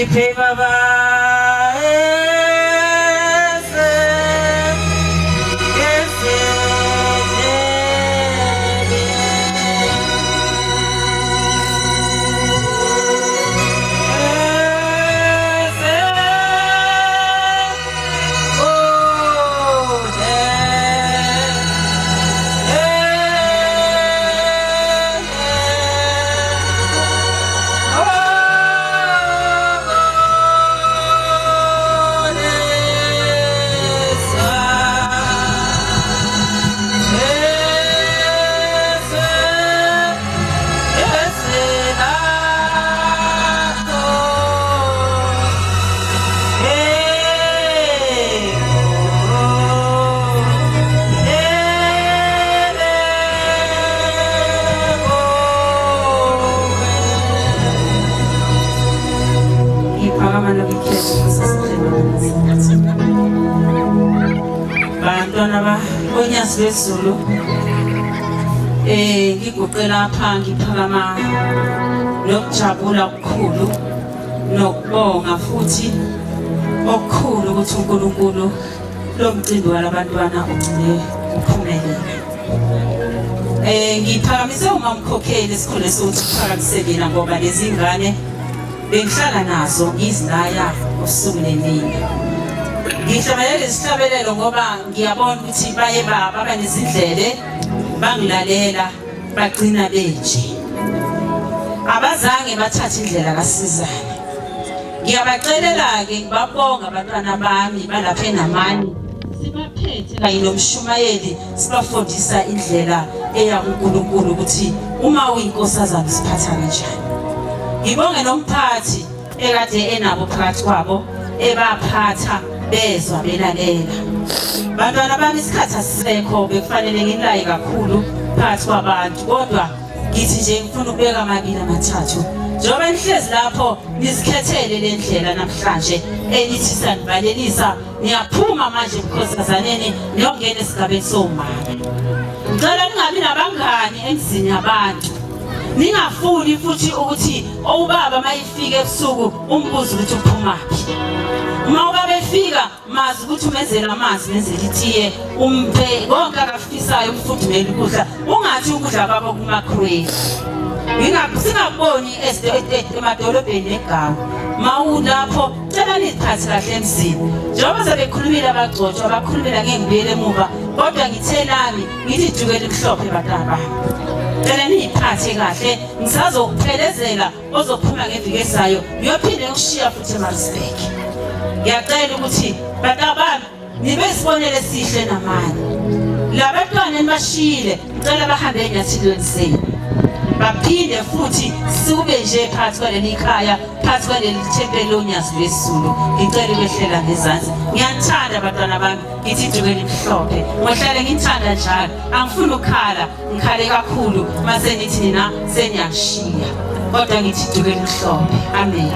Ngiphe baba bantwana bonyasi bezulu ngiguqela apha ngiphakama nokujabula okukhulu nokubonga futhi okukhulu ukuthi uNkulunkulu lo mcimbi walabantwana ugcine uphumelele. Ngiphakamise umamkhokheli esikhole sokuthi kuphakamisekela ngoba lezi ingane bengihlala nazo ngizilaya usuku nemini. Ngihlabelela isihlabelelo ngoba ngiyabona ukuthi baye baba nezindlele bangilalela bagcina benje. Abazange bathatha indlela kaSizana. Ngiyabacelela ke ngibabonga abantwana bami balapha eNamani. Sibaphethe kanye nomshumayeli sibafundisa indlela eya kuNkulunkulu ukuthi uma uyinkosazana siphatha kanjani. Ngibonge nomphathi ekade enabo phakathi kwabo ebaphatha bezwa belalela. Bantwana bami isikhathi asisekho bekufanele nginilaye kakhulu phakathi kwabantu kodwa ngithi nje ngifuna ukubeka amabili amathathu. Njengoba nihlezi lapho nizikhethele le ndlela namhlanje enithi sanivalelisa niyaphuma manje ebukhosazaneni niyongena esigabeni somama. Ngicela ningabi nabangani emzini yabantu. Ningafuni futhi ukuthi obaba mayifika ebusuku umbuzo ukuthi uphumaphi. Uma ubaba efika mazi ukuthi umenzela amanzi nenzela itiye umphe konke akafisayo umfudumele ukudla ungathi ukudla baba kuma-crate. Singaboni emadolobheni negawu mawulapho cela niziphathe kahle emzini. Njengoba sebekhulumile abagcotshwa bakhulumela ngengibuyele emuva kodwa ngithe nami ngithi ijukela imhlophe bantwana bami. Cela niyiphathe kahle ngisazokuphelezela ozophuma ngeviki ezayo niyophinde ukushiya futhi eMaritzburg. Ngiyacela ukuthi bantwana bami nibe isibonelo esihle namanye. La bantwana enibashiyile ngicela bahambe enyathilweni zenu. Baphinde futhi sikube nje phakathi kwaleli khaya phakathi kwaleli thempeli lonyasi lwesizulu. Ngicela behlela ngezansi. Ngiyathanda abantwana bami ngithi ijukela imhlophe. Ngihlale ngithanda njalo. Angifuni ukukhala ngikhale kakhulu mase nithi nina seniyashiya. Kodwa ngithi ijukela imhlophe. Amen.